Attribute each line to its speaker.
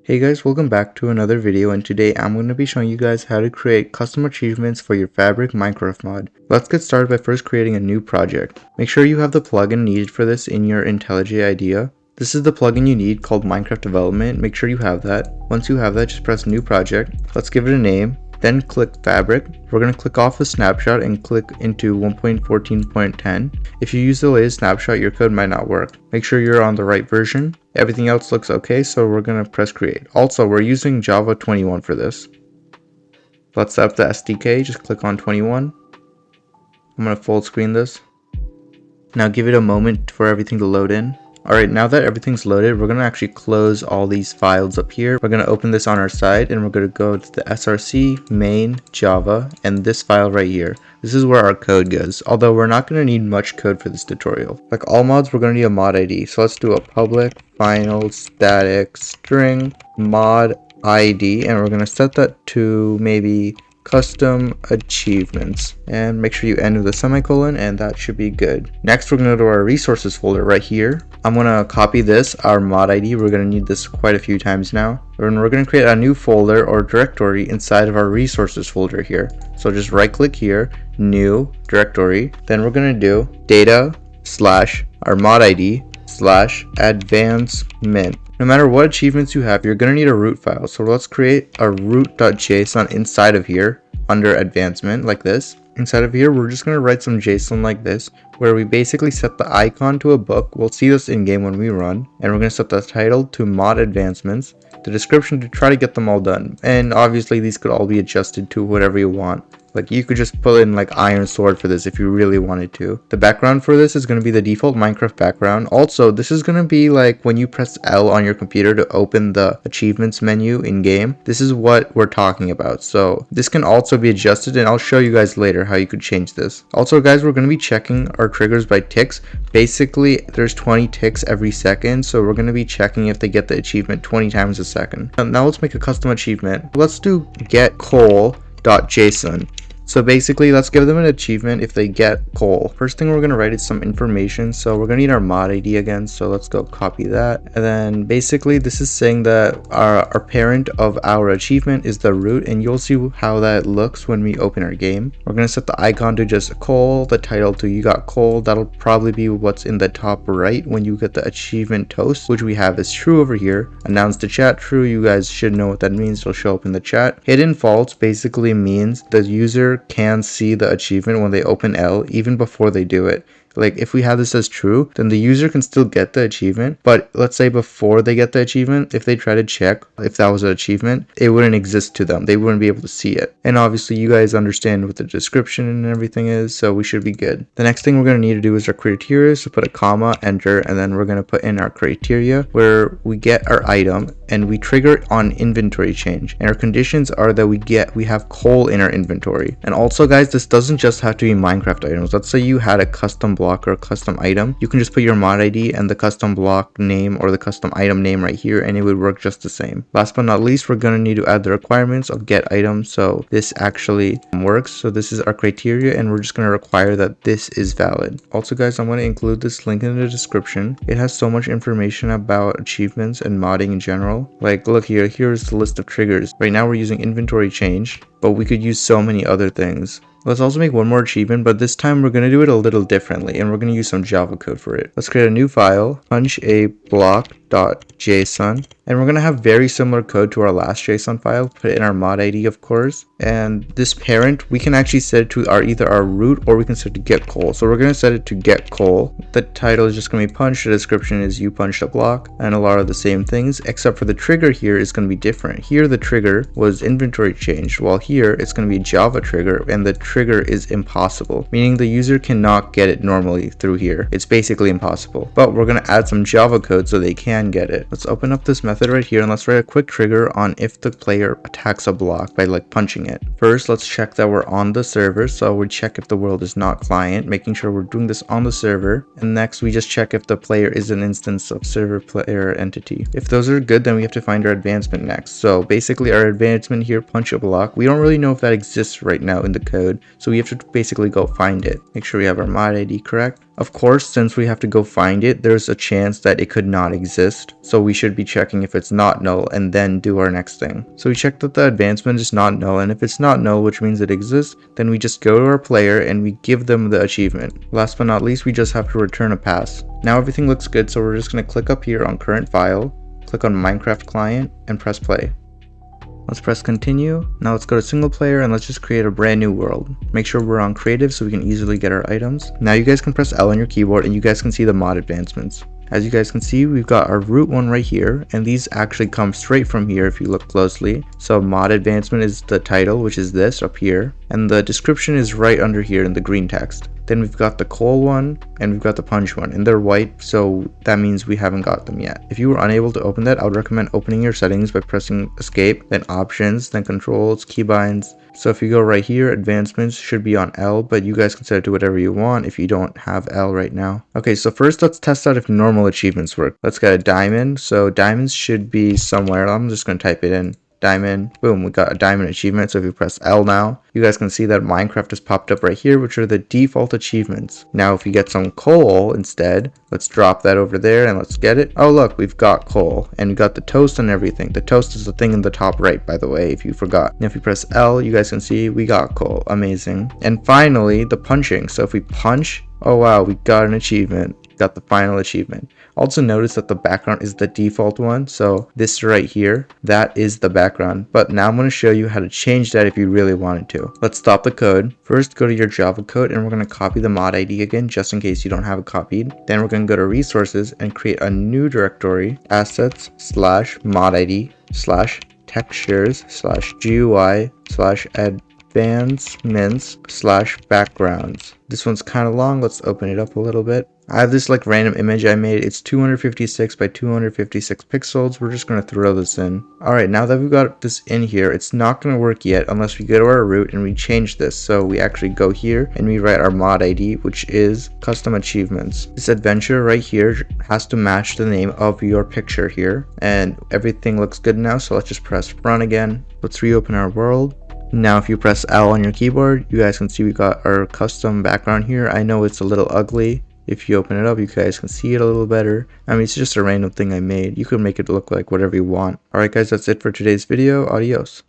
Speaker 1: Hey guys, welcome back to another video, and today I'm going to be showing you guys how to create custom achievements for your Fabric Minecraft mod. Let's get started by first creating a new project. Make sure you have the plugin needed for this in your IntelliJ IDEA. This is the plugin you need called Minecraft Development. Make sure you have that. Once you have that, just press New Project. Let's give it a name. Then click Fabric. We're going to click off the snapshot and click into 1.14.10. If you use the latest snapshot, your code might not work. Make sure you're on the right version. Everything else looks okay, so we're going to press create. Also, we're using Java 21 for this. Let's set up the SDK. Just click on 21. I'm going to full screen this. Now give it a moment for everything to load in. Alright, now that everything's loaded, we're going to actually close all these files up here. We're going to open this on our side, and we're going to go to the src main Java and this file right here. This is where our code goes, although we're not going to need much code for this tutorial. Like all mods, we're going to need a mod ID. So let's do a public final static string mod ID, and we're going to set that to maybe custom achievements, and make sure you end with a semicolon, and that should be good. Next, we're going to go to our resources folder right here. I'm going to copy this, our mod ID. We're going to need this quite a few times now. And we're going to create a new folder or directory inside of our resources folder here. So just right click here, new directory. Then we're going to do data / our mod ID / advancement. No matter what achievements you have, you're going to need a root file. So let's create a root.json inside of here under advancement like this. Inside of here, we're just going to write some JSON like this, where we basically set the icon to a book. We'll see this in game when we run. And we're going to set the title to mod advancements, the description to try to get them all done. And obviously these could all be adjusted to whatever you want. Like you could just put in like Iron Sword for this if you really wanted to. The background for this is going to be the default Minecraft background. Also, this is going to be like when you press L on your computer to open the achievements menu in game. This is what we're talking about. So this can also be adjusted, and I'll show you guys later how you could change this. Also guys, we're going to be checking our triggers by ticks. Basically, there's 20 ticks every second. So we're going to be checking if they get the achievement 20 times a second. Now let's make a custom achievement. Let's do get coal.json. So basically, let's give them an achievement if they get coal. First thing we're going to write is some information. So we're going to need our mod ID again. So let's go copy that. And then basically this is saying that our parent of our achievement is the root, and you'll see how that looks when we open our game. We're going to set the icon to just coal, the title to you got coal. That'll probably be what's in the top right when you get the achievement toast, which we have is true over here. Announce to chat true. You guys should know what that means. It'll show up in the chat. Hidden false basically means the user can see the achievement when they open L even before they do it. Like if we have this as true, then the user can still get the achievement, but let's say before they get the achievement, if they try to check if that was an achievement, it wouldn't exist to them. They wouldn't be able to see it. And obviously you guys understand what the description and everything is, so we should be good. The next thing we're going to need to do is our criteria. So put a comma, enter, and then we're going to put in our criteria where we get our item, and we trigger it on inventory change. And our conditions are that we have coal in our inventory. And also guys, this doesn't just have to be Minecraft items. Let's say you had a custom block or a custom item. You can just put your mod ID and the custom block name or the custom item name right here, and it would work just the same. Last but not least, we're going to need to add the requirements of get item, so this actually works. So this is our criteria, and we're just going to require that this is valid. Also guys, I'm going to include this link in the description. It has so much information about achievements and modding in general. Like look here, here's the list of triggers. Right now we're using inventory change, but we could use so many other things. Let's also make one more achievement, but this time we're going to do it a little differently, and we're going to use some Java code for it. Let's create a new file, punch a block.json, and we're going to have very similar code to our last JSON file. Put it in our mod ID, of course, and this parent, we can actually set it to either our root, or we can set it to get coal. So we're going to set it to get coal. The title is just going to be punch, the description is you punched a block, and a lot of the same things, except for the trigger here is going to be different. Here the trigger was inventory changed, while here it's going to be Java trigger, and the trigger is impossible, meaning the user cannot get it normally through here. It's basically impossible, but we're going to add some Java code so they can get it. Let's open up this method right here, and let's write a quick trigger on if the player attacks a block by like punching it. First, let's check that we're on the server. So we check if the world is not client, making sure we're doing this on the server. And next we just check if the player is an instance of server player entity. If those are good, then we have to find our advancement next. So basically our advancement here, punch a block, we don't really know if that exists right now in the code, so we have to basically go find it. Make sure we have our mod ID correct. Of course, since we have to go find it, there's a chance that it could not exist. So we should be checking if it's not null and then do our next thing. So we check that the advancement is not null, and if it's not null, which means it exists, then we just go to our player and we give them the achievement. Last but not least, we just have to return a pass. Now everything looks good, so we're just going to click up here on current file, click on Minecraft client, and press play. Let's press continue. Now let's go to single player and let's just create a brand new world. Make sure we're on creative so we can easily get our items. Now you guys can press L on your keyboard and you guys can see the mod advancements. As you guys can see, we've got our root one right here, and these actually come straight from here if you look closely. So mod advancement is the title, which is this up here, and the description is right under here in the green text. Then we've got the coal one and we've got the punch one, and they're white, so that means we haven't got them yet. If you were unable to open that, I would recommend opening your settings by pressing escape, then options, then controls, keybinds. So if you go right here, advancements should be on L, but you guys can set it to whatever you want if you don't have L right now. Okay, so first let's test out if normal achievements work. Let's get a diamond. So diamonds should be somewhere. I'm just going to type it in. Diamond, boom, we got a diamond achievement. So if you press L now, you guys can see that Minecraft has popped up right here, which are the default achievements. Now if you get some coal instead, let's drop that over there and let's get it. Oh look, we've got coal and we got the toast and everything. The toast is the thing in the top right, by the way, if you forgot. And if you press L, you guys can see we got coal. Amazing. And finally, the punching. So if we punch, oh wow, we got an achievement. Got the final achievement. Also notice that the background is the default one, so this right here, that is the background. But now I'm going to show you how to change that if you really wanted to. Let's stop the code. First, go to your Java code and we're going to copy the mod ID again, just in case you don't have it copied. Then we're going to go to resources and create a new directory, assets/mod ID/textures/GUI/advancements/backgrounds. This one's kind of long. Let's open it up a little bit. I have this like random image I made. It's 256 by 256 pixels. We're just going to throw this in. Alright, now that we've got this in here, it's not going to work yet unless we go to our root and we change this. So we actually go here and we write our mod ID, which is custom achievements. This adventure right here has to match the name of your picture here. And everything looks good now, so let's just press run again. Let's reopen our world. Now if you press L on your keyboard, you guys can see we got our custom background here. I know it's a little ugly. If you open it up, you guys can see it a little better. I mean, it's just a random thing I made. You can make it look like whatever you want. Alright guys, that's it for today's video. Adios.